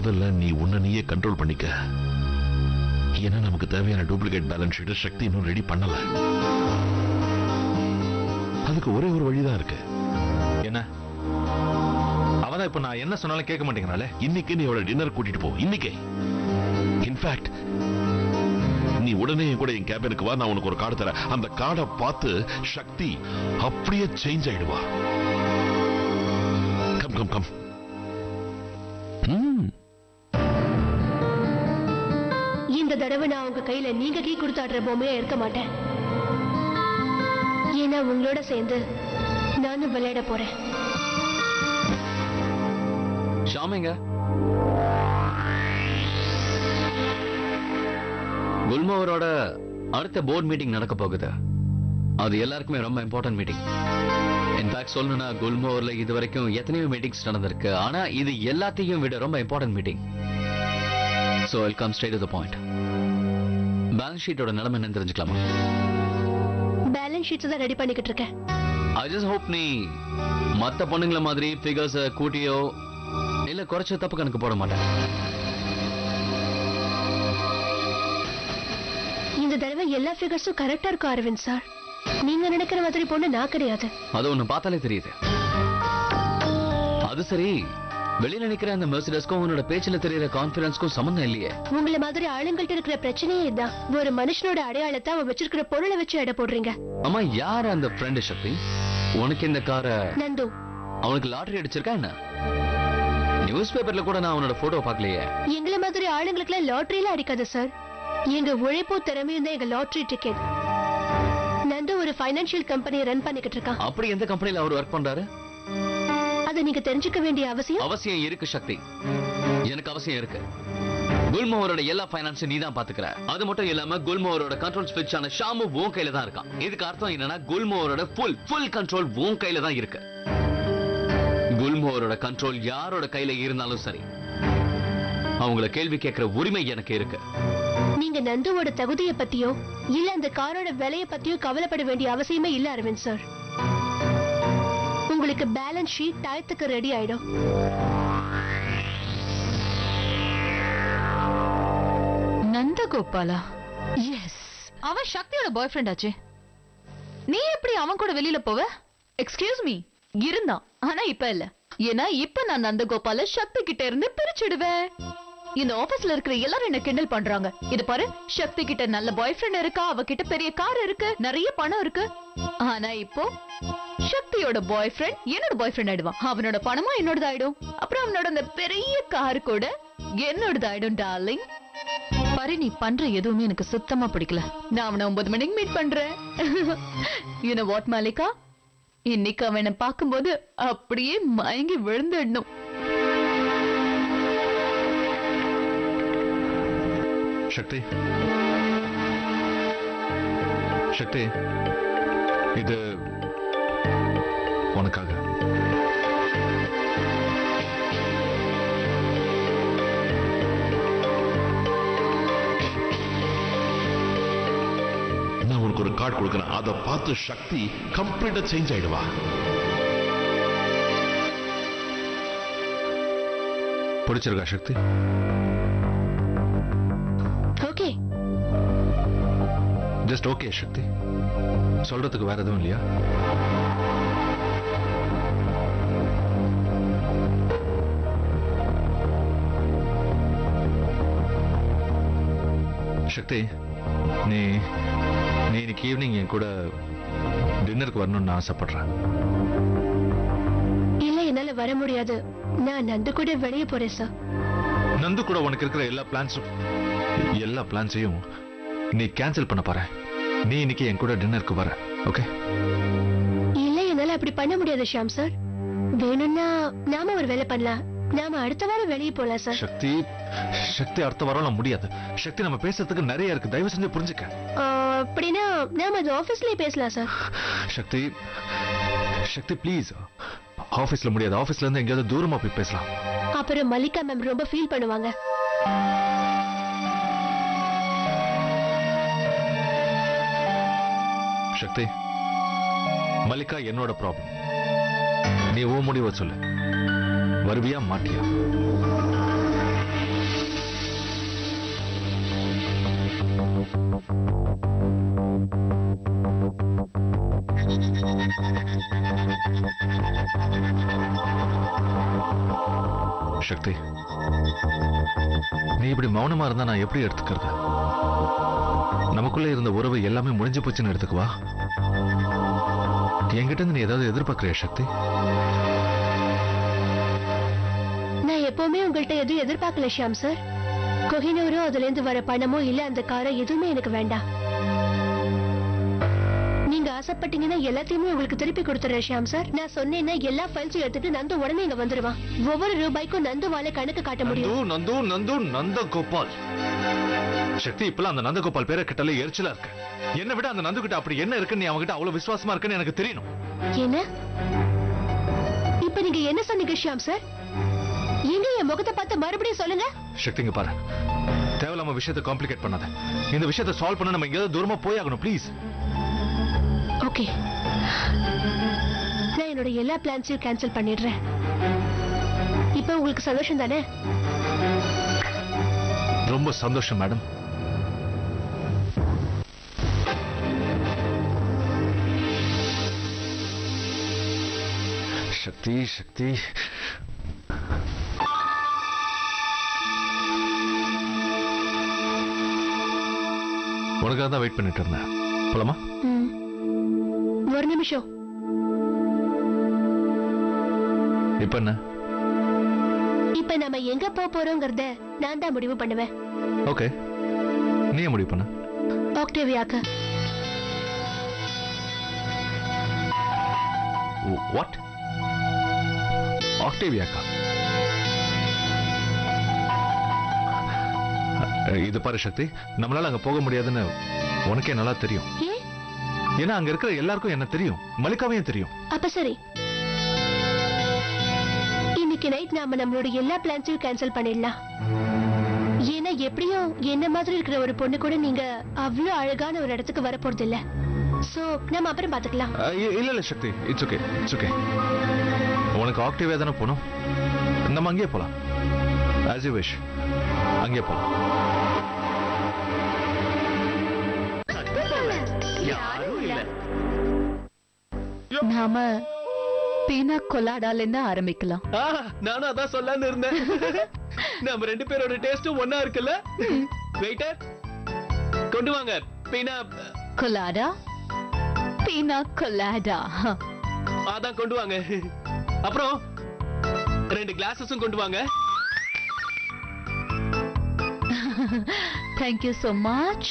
முதல்ல நீ உன்னை நீயே கண்ட்ரோல் பண்ணிக்க. ஏன்னா நமக்கு தேவையான டூப்ளிகேட் பேலன்ஸ் ஷீட் சக்தி இன்னும் ரெடி பண்ணல. அதுக்கு ஒரே ஒரு வழிதான் இருக்கு. என்ன? அவதான் இப்ப நான் என்ன சொன்னாலும் கேட்க மாட்டேங்கிறாளே. இன்னைக்கு நீ அவளை டின்னர் கூட்டிட்டு போ. இன்னைக்கே. இன்ஃபேக்ட் நீ உடனே கூட என் கேபினுக்கு வா. நான் உனக்கு ஒரு கார்டு தரேன். அந்த கார்டை பார்த்து சக்தி அப்படியே சேஞ்ச் ஆயிடுவா. Come come come. இந்த தடவை நான் உங்க கையில நீங்க கீ கொடுத்தாடுற பொம்மையா இருக்க மாட்டேன். ஏன்னா உங்களோட சேர்ந்து நானும் விளையாட போறேன். ஷாமிங்க, குல்மோவரோட அடுத்த போர்ட் மீட்டிங் நடக்க போகுது. அது எல்லாருக்குமே ரொம்ப இம்பார்ட்டன்ட் மீட்டிங். இன்ஃபேக்ட் சொல்லணும்னா குல்மோவர்ல இது வரைக்கும் எத்தனையோ மீட்டிங்ஸ் நடந்திருக்கு. ஆனா இது எல்லாத்தையும் விட ரொம்ப important meeting. So I'll come straight to the point. Balance ஷீட்டோட நிலைமை என்னன்னு தெரிஞ்சுக்கலாமா? பேலன்ஸ் ஷீட்ஸ் தான் ரெடி பண்ணிக்கிட்டு இருக்கேன். I just hope நீ மத்த பொண்ணுங்கள மாதிரி ஃபிகர்ஸ் கூட்டியோ இல்ல குறைச்ச தப்பு கணக்கு போட மாட்டேன். இந்த தடவை எல்லா ஃபிகர்ஸும் கரெக்டா இருக்கும் அரவிந்த் சார். நீங்க நினைக்கிற மாதிரி பொண்ணு நான் கிடையாது. அது ஒண்ணு பார்த்தாலே தெரியுது. அது சரி, வெளியில நிக்கிற அந்த மெர்சிடஸ்க்கும் உன்னோட பேச்சுல தெரியற கான்பிடன்ஸ்க்கும் சம்பந்தம் இல்லையே. உங்களை மாதிரி ஆளுங்கள்ட்ட இருக்கிற பிரச்சனையே இதுதான். ஒரு மனுஷனோட அடையாளத்தை அவன் வச்சிருக்கிற பொருளை வச்சு எடை போடுறீங்க. அம்மா, யார் அந்த ஃப்ரெண்ட் சக்தி? உனக்கு இந்த கார நந்து அவனுக்கு லாட்டரி அடிச்சிருக்கா என்ன? நியூஸ் பேப்பர்ல கூட நான் அவனோட போட்டோ பார்க்கலையே. எங்களை மாதிரி ஆளுங்களுக்கு லாட்டரியில அடிக்காது சார். எங்க உழைப்போ திறமையும் தான் எங்க லாட்டரி டிக்கெட். நந்து ஒரு ஃபைனான்சியல் கம்பெனி ரன் பண்ணிக்கிட்டு இருக்கான். அப்படி எந்த கம்பெனில அவர் ஒர்க் பண்றாரு? அதை நீங்க தெரிஞ்சுக்க வேண்டிய அவசியம் இருக்கு சக்தி. எனக்கு அவசியம் இருக்கு. குல்மோவரோட எல்லா ஃபைனான்ஸையும் நீ தான் பாத்துக்கிற. அது மட்டும் இல்லாம குல்மோவரோட கண்ட்ரோல் ஸ்விட்ச் ஆன ஷாமு உன் கையில தான் இருக்கான். இதுக்கு அர்த்தம் என்னன்னா குல்மோவரோட ஃபுல் கண்ட்ரோல் உன் கையில தான் இருக்கு. குல்மோவரோட கண்ட்ரோல் யாரோட கையில இருந்தாலும் சரி, அவங்கள கேள்வி கேட்கிற உரிமை எனக்கு இருக்கு. நீங்க நந்துவோட தகுதியை பத்தியோ இல்ல அந்த காரோட விலையை பத்தியோ கவலைப்பட வேண்டிய அவசியமே இல்ல அரவிந்த் சார். உங்களுக்கு பேலன்ஸ் ஷீட் டயத்துக்கு ரெடி ஆயிடும். நந்தகோபாலா? எஸ், அவன் சக்தியோட பாய் ஃப்ரெண்ட் ஆச்சு. நீ எப்படி அவன் கூட வெளியில போவ? எக்ஸ்கியூஸ் மீ, இருந்தான். ஆனா இப்ப இல்ல. ஏன்னா இப்ப நான் நந்தகோபால சக்தி கிட்ட இருந்து பிரிச்சுடுவேன். இந்த ஆபீஸ்ல இருக்கிற எல்லாரும் என்ன கிண்டல் பண்றாங்க. இது பாரு, சக்தி கிட்ட நல்ல பாய் ஃப்ரெண்ட் இருக்கா, அவகிட்ட பெரிய கார் இருக்கு, நிறைய பணம் இருக்கு. ஆனா இப்போ சக்தியோட பாய் ஃப்ரெண்ட் என்னோட பாய் ஃப்ரெண்ட் ஆயிடுவான். அவனோட பணமும் என்னோடது ஆயிடும். அப்புறம் அவனோட அந்த பெரிய கார் கூட என்னோடது ஆயிடும். டார்லிங், பாரு, நீ பண்ற எதுவுமே எனக்கு சுத்தமா பிடிக்கல. நான் அவனை 9 மணிக்கு மீட் பண்றேன். You know what, Malika? இன்னைக்கு அவனை பார்க்கும்போது அப்படியே மயங்கி விழுந்துடணும். சக்தி, சக்தி, இது உனக்காக. நான் உனக்கு ஒரு கார்டு கொடுக்கிறேன். அதை பார்த்து சக்தி கம்ப்ளீட்டா சேஞ்ச் ஆயிடுவா. பிடிச்சிருக்கா சக்தி? ஓகே. ஜஸ்ட் ஓகே சக்தி. சொல்றதுக்கு வேற எதுவும் இல்லையா? சக்தி, நீ இன்னைக்கு ஈவினிங் என் கூட டின்னருக்கு வரணும்னு ஆசைப்படுறேன். இல்ல, என்னால வர முடியாது. நான் நந்து கூட வெளியே போறேன் சார். நந்து கூட உனக்கு இருக்கிற எல்லா பிளான்ஸையும் நீ கேன்சல் பண்ண போற. நீ இன்னைக்கு என் கூட டின்னருக்கு வர. ஓகே? இல்ல, என்னால அப்படி பண்ண முடியாது ஷாம் சார். வேணும்னா நாம ஒரு வேலை பண்ணலாம். நாம அடுத்த வாரம் வெளியே போலாம் சார். சக்தி அடுத்த வாரம் முடியாது. சக்தி, நம்ம பேசுறதுக்கு நிறைய இருக்கு. தயவு செஞ்சு புரிஞ்சுக்க. அப்படின்னா நாம அது ஆபீஸ்லயே பேசலாம் சார். Sakthi please. ஆபீஸ்ல முடியாது. ஆபீஸ்ல இருந்து எங்கேயாவது தூரமா போய் பேசலாம். அப்புறம் மல்லிகா மேம் ரொம்ப ஃபீல் பண்ணுவாங்க. சக்தி, மல்லிகா என்னோட ப்ராப்ளம். நீ ஓ முடிவை சொல்லு. வருவியா மாட்டியா? சக்தி, நீ இப்படி மௌனமா இருந்தா நான் எப்படி எடுத்துக்கிறது? நமக்குள்ள இருந்த உறவு எல்லாமே முடிஞ்சு போச்சுன்னு எடுத்துக்குவா? என்கிட்ட இருந்து நீ ஏதாவது எதிர்பார்க்கிறியா சக்தி? நான் எப்பவுமே உங்கள்கிட்ட எதுவும் எதிர்பார்க்கல ஷியாம் சார். கொஹினூரோ அதுல இருந்து வர பணமோ இல்ல அந்த காரோ எதுவுமே எனக்கு வேண்டாம். நீங்க ஆசைப்பட்டீங்கன்னா எல்லாத்தையுமே உங்களுக்கு திருப்பி கொடுத்துறேன் ஷியாம் சார். நான் சொன்னேன்னா எல்லா ஃபைல்ஸும் எடுத்துட்டு நந்து உடனே இங்க வந்துருவான். ஒவ்வொரு ரூபாய்க்கும் நந்துவால கணக்கு காட்ட முடியும். நந்து நந்து நந்தகோபால். சக்தி, இப்பெல்லாம் அந்த நந்தகோபால் பேரை கிட்டாலே எரிச்சலா இருக்கு. என்ன விட அந்த நந்து கிட்ட அப்படி என்ன இருக்குன்னு நீ அவங்கிட்ட அவ்வளவு விசுவாசமா இருக்குன்னு எனக்கு தெரியணும். என்ன இப்ப நீங்க என்ன சொன்னீங்க ஷியாம் சார்? எங்க என் முகத்தை பார்த்து மறுபடியும் சொல்லுங்க. சக்திங்க பாரு, தேவையில்லாம விஷயத்தை காம்ப்ளிகேட் பண்ணாத. இந்த விஷயத்தை சால்வ் பண்ண நம்ம எங்கேயாவது தூரமா போயாகணும் ப்ளீஸ். ஓகே, நான் என்னோட எல்லா பிளான்ஸையும் கேன்சல் பண்ணிடுறேன். இப்ப உங்களுக்கு சந்தோஷம் தானே? ரொம்ப சந்தோஷம் மேடம். சக்தி சக்தி, உனக்காக தான் வெயிட் பண்ணிட்டு இருந்தேன். போலாமா? ஒரு நிமிஷம். இப்ப என்ன? இப்ப நம்ம எங்க போறோங்கிறத நான் தான் முடிவு பண்ணுவேன். ஓகே, நீ முடிவு பண்ண. ஆக்டேவியாக்கு. வாட்? ஆக்டேவியாக்கா? இது பாரு சக்தி, நம்மளால அங்க போக முடியாதுன்னு உனக்கே நல்லா தெரியும். ஏன்னா அங்க இருக்கிற எல்லாருக்கும் என்ன தெரியும், மல்லிகாவையும் தெரியும். அப்ப சரி, இன்னைக்கு நைட் நாம நம்மளோட எல்லா பிளான்ஸையும் கேன்சல் பண்ணிடலாம். ஏன்னா எப்படியும் என்ன மாதிரி இருக்கிற ஒரு பொண்ணு கூட நீங்க அவ்வளவு அழகான ஒரு இடத்துக்கு வர போறது இல்ல. சோ நம்ம அப்புறம் பாத்துக்கலாம். இல்ல இல்ல சக்தி, இட்ஸ் ஓகே, இட்ஸ் ஓகே. உனக்கு ஆக்டிவா தானே போகணும், நம்ம அங்கேயே போலாம். ஆஸ் யூ விஷ், அங்கேயே போலாம். நாம பீனா கொலாடால இருந்து ஆரம்பிக்கலாம். நானும் அதான் சொல்லலாம்னு இருந்தேன். நம்ம ரெண்டு பேரோட டேஸ்டும் ஒன்னா இருக்குல்ல? வெயிட்டர், கொண்டு வாங்க பீனா கொலாடா. பீனா கொலாடா அதான் கொண்டு வாங்க. அப்புறம் 2 கிளாஸஸும் கொண்டு வாங்க. Thank you so much.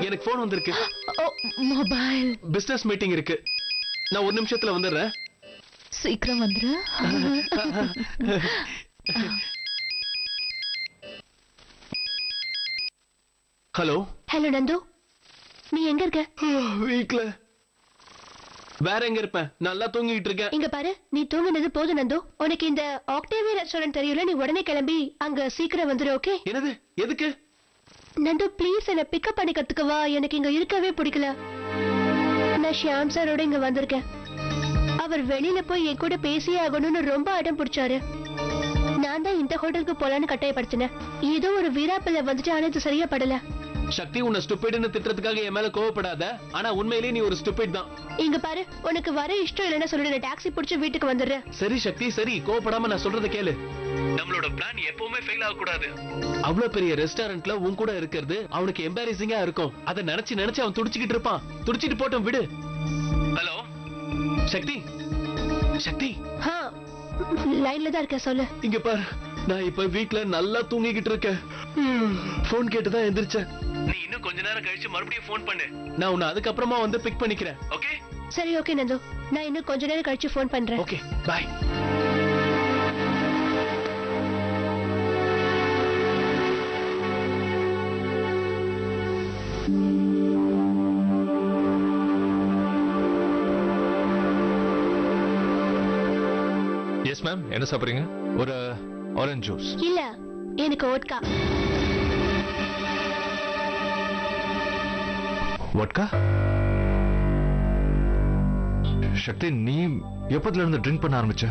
எனக்கு போன் வந்திருக்கு. மொபைல் பிசினஸ் மீட்டிங் இருக்கு. நான் 1 நிமிஷத்துல வந்துடுறேன். சீக்கிரம் வந்துரு. ஹலோ. ஹலோ நந்து, நீ எங்க இருக்க? வீட்ல. வேற எங்க இருப்பேன்? நல்லா தூங்கிட்டு இருக்கேன். இங்க பாரு, நீ தூங்குனது போதும் நந்து. உனக்கு இந்த ஆக்டேவியா ரெஸ்டாரண்ட் தெரியல, நீ உடனே கிளம்பி அங்க சீக்கிரம் வந்துரு. ஓகே? என்னது? எதுக்கு? நந்து ப்ளீஸ் என்ன பிக்கப் பண்ணிக்கிறதுக்கு வா. எனக்கு இங்க இருக்கவே பிடிக்கல. நான் ஷியாம் சாரோட இங்க வந்திருக்கேன். அவர் வெளியில போய் என் கூட பேசியே ஆகணும்னு ரொம்ப அடம் பிடிச்சாரு. நான் தான் இந்த ஹோட்டலுக்கு போலான்னு கட்டாயப்படுத்தினேன். ஏதோ ஒரு வீராப்பிள்ள வந்துட்டு ஆனா இது சரியா படல. சக்தி, உன்னை ஸ்டூபிட்னு திட்டுறதுக்காக என் மேல கோவப்படாத. ஆனா உண்மையிலேயே நீ ஒரு ஸ்டூபிட் தான். இங்க பாரு, உனக்கு வர இஷ்டம் இல்லைன்னா சொல்லிடு, டாக்ஸி பிடிச்சு வீட்டுக்கு வந்துடுறேன். சரி சக்தி, சரி, கோவப்படாம நான் சொல்றத கேளு. நம்மளோட பிளான் எப்பவுமே ஃபெயில் ஆக கூடாது. அவ்வளவு பெரிய ரெஸ்டாரண்ட்ல உன் கூட இருக்கிறது அவனுக்கு எம்பாரசிங்கா இருக்கும். அதை நினைச்சு நினைச்சு அவன் துடிச்சுக்கிட்டு இருப்பான். துடிச்சிட்டு போட்டோம், விடு. ஹலோ சக்தி. சக்தி, லைன்ல தான் இருக்க, சொல்லு. இங்க பாரு, நான் இப்ப வீட்ல நல்லா தூங்கிக்கிட்டு இருக்கேன். போன் கேட்டுதான் எந்திரிச்சேன். நீ இன்னும் கொஞ்ச நேரம் கழிச்சு மறுபடியும் போன் பண்ணு. நான் உன்னை அதுக்கப்புறமா வந்து பிக் பண்ணிக்கிறேன். ஓகே? சரி, ஓகே நந்து. நான் இன்னும் கொஞ்ச நேரம் கழிச்சு போன் பண்றேன். Okay, by. எஸ் மேம், என்ன சாப்பிடுறீங்க? ஒரு ஆரஞ்சு ஜூஸ். இல்ல, எனக்கு ஓட்கா. வட்கா? சக்தி, நீ எப்பத்துல இருந்து ட்ரிங்க் பண்ண ஆரம்பிச்ச?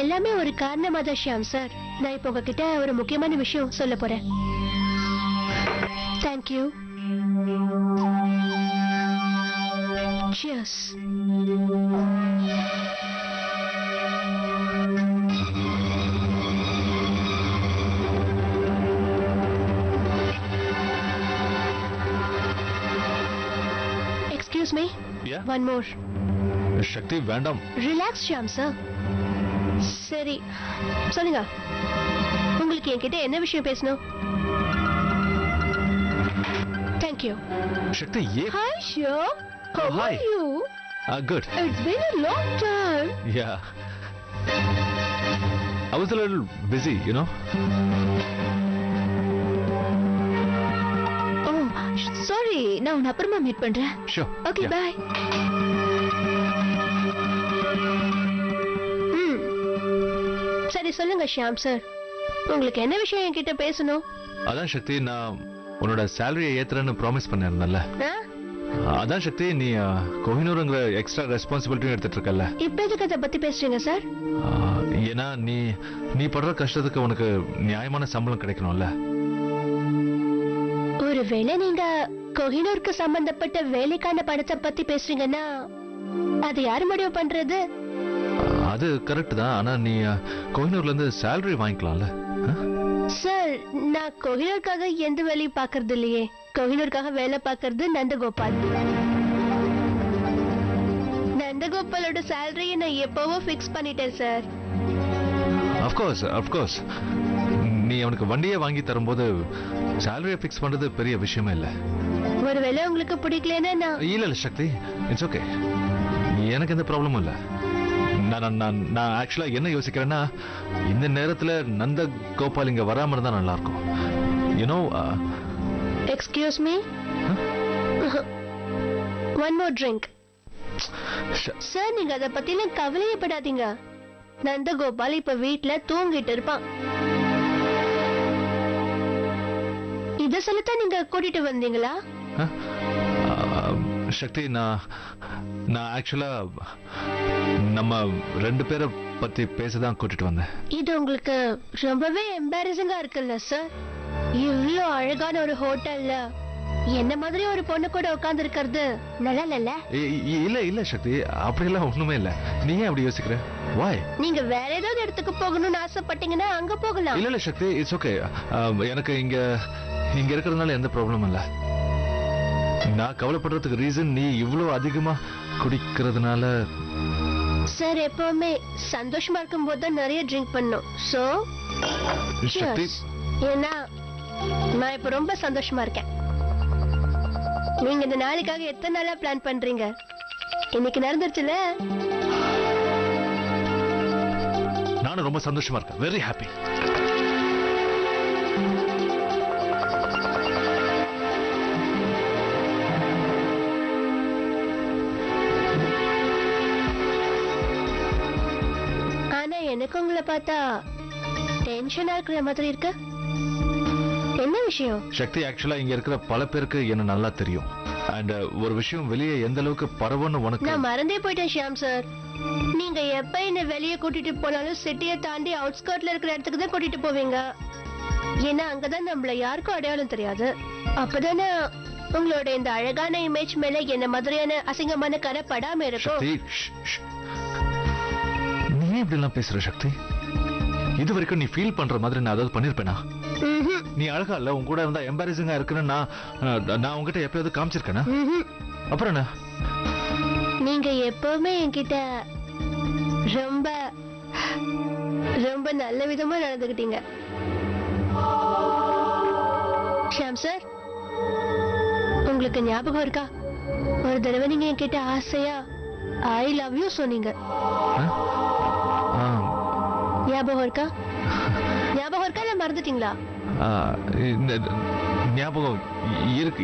எல்லாமே ஒரு காரணமா தான் ஷியாம் சார். நான் இப்ப உங்ககிட்ட ஒரு முக்கியமான விஷயம் சொல்ல போறேன். Thank you. Cheers. Excuse me. Yeah? One more. சக்தி வேண்டாம். Relax, Shyam sir. சரி, சொல்லுங்க. உங்களுக்கு என்கிட்ட என்ன விஷயம் பேசணும்? Thank you. Sakthi Hi, Shyam. How hi. are you? Good. It's been a long time. Yeah. I was a little busy, you know. Oh, sorry. நான் உன்னை அப்புறமா மீட் பண்றேன். Sure. Okay, Yeah. bye. சரி சொல்லுங்க ஷியாம் சார், உங்களுக்கு என்ன விஷயம் என்கிட்ட பேசணும்? அதான் சக்தி, நான் உன்னோட சேலரியை ஏத்துறேன்னு ப்ராமிஸ் பண்ணிருந்தேன்ல. ஆ? அதான் சக்தி, நீ கோஹினூருங்கிற எக்ஸ்ட்ரா ரெஸ்பான்சிபிலிட்டியும் எடுத்துட்டு இருக்கல. இப்ப எதுக்கு அதை பத்தி பேசுறீங்க சார்? ஏன்னா நீ படுற கஷ்டத்துக்கு உனக்கு நியாயமான சம்பளம் கிடைக்கணும்ல. ஒருவேளை நீங்க கோஹினூருக்கு சம்பந்தப்பட்ட வேலைக்கான பணத்தை பத்தி பேசுறீங்கன்னா அது யாரு முடிவு பண்றது? அது கரெக்ட் தான், ஆனா நீ கோஹினூர்ல இருந்து சேலரி வாங்கிக்கலாம்ல. சார், நான் கோஹினூருக்காக எந்த வேலையும் பாக்குறது இல்லையே. கோஹினூருக்காக வேலை பாக்குறது நந்தகோபால். நந்தகோபாலோட சேலரியை நான் எப்பவோ ஃபிக்ஸ் பண்ணிட்டேன் சார். Of course. நீ அவனுக்கு வண்டியே வாங்கி தரும்போது சேலரியை ஃபிக்ஸ் பண்றது பெரிய விஷயமே இல்ல. ஒருவேளை உங்களுக்கு பிடிக்கலன்னா நான் இல்ல சக்தி, இட்ஸ் ஓகே. எனக்கு எந்த ப்ராப்ளமும் இல்ல. நான் ஆக்சுவலா என்ன யோசிக்கிறேன்னா, இந்த நேரத்துல நந்த கோபால் இங்க வராம இருந்தா நல்லா இருக்கும். You know. Excuse me, one more drink. Sir, நீங்க அதை பத்திலாம் கவலையப்படாதீங்க. நந்தகோபால் இப்ப வீட்டுல தூங்கிட்டு இருப்பான். இத சொல்லத்தான் நீங்க கூட்டிட்டு வந்தீங்களா? சக்தி, நான் ஆக்சுவலா நம்ம ரெண்டு பேரை பத்தி பேசதான் கூட்டிட்டு வந்தேன். இது உங்களுக்கு ரொம்பவே எம்பாரசிங்கா இருக்குல்ல சார்? இவ்ளோ அழகான ஒரு ஹோட்டல்ல என்ன மாதிரி ஒரு பொண்ணு கூட உட்கார்ந்து இருக்கிறது நல்லா இல்ல? இல்ல சக்தி, அப்படியெல்லாம் ஒண்ணுமே இல்ல. நீ ஏன் அப்படி யோசிக்கிற? வாய்? நீங்க வேற ஏதாவது இடத்துக்கு போகணும்னு ஆசைப்பட்டீங்கன்னா அங்க போகலாம். இல்ல சக்தி, இட்ஸ் ஓகே. எனக்கு இங்க இருக்கிறதுனால எந்த ப்ராப்ளமும் இல்ல. நான் கவலைப்படுறதுக்கு ரீசன் நீ இவ்வளவு அதிகமா குடிக்கிறதுனால. சார், எப்பவுமே சந்தோஷமா இருக்கும் போது தான் நிறைய ட்ரிங்க் பண்ணும். சோ சக்தி, ஏன்னா நான் இப்ப ரொம்ப சந்தோஷமா இருக்கேன். நீங்க இந்த நாளைக்காக எத்தனை நாளா பிளான் பண்றீங்க? இன்னைக்கு நடந்துருச்சுல. நானும் ரொம்ப சந்தோஷமா இருக்கேன். Very happy. எனக்கு உங்களை பார்த்தா டென்ஷனா இருக்கிற மாதிரி இருக்கு. என்ன விஷயம்? சக்தி, ஆக்சுவலா இங்க இருக்கிற பல பேருக்கு என்ன நல்லா தெரியும். அண்ட் ஒரு விஷயம் வெளியே எந்த அளவுக்கு பரவுன்னு உனக்கு. நான் மறந்தே போயிட்டேன் ஷியாம் சார். நீங்க எப்ப என்ன வெளியே கூட்டிட்டு போனாலும் சிட்டியை தாண்டி அவுட்ஸ்கர்ட்ல இருக்கிற இடத்துக்கு தான் கூட்டிட்டு போவீங்க. ஏன்னா அங்கதான் நம்மள யாருக்கும் அடையாளம் தெரியாது. அப்பதானே உங்களோட இந்த அழகான இமேஜ் மேல என்ன மாதிரியான அசிங்கமான கரை படாம இருக்கும். நீ இப்படி எல்லாம் பேசுற சக்தி? இது வரைக்கும் நீ ஃபீல் பண்ற மாதிரி நான் அதாவது பண்ணிருப்பேனா? நீ அழகா இல்ல, உன் கூட இருந்தா எம்பாரசிங்கா இருக்குன்னு நான் உங்ககிட்ட எப்பயாவது காமிச்சிருக்கேனா? அப்புறம் என்ன? நீங்க எப்பவுமே என்கிட்ட ரொம்ப ரொம்ப நல்ல விதமா நடந்துக்கிட்டீங்க ஷியாம் சார். உங்களுக்கு ஞாபகம் இருக்கா, ஒரு தடவை நீங்க என்கிட்ட ஆசையா ஐ லவ் யூ சொன்னீங்க. ஞாபகம் இருக்கா? ஞாபகம் இருக்கா இல்ல மறந்துட்டீங்களா? ஞாபகம் இருக்கு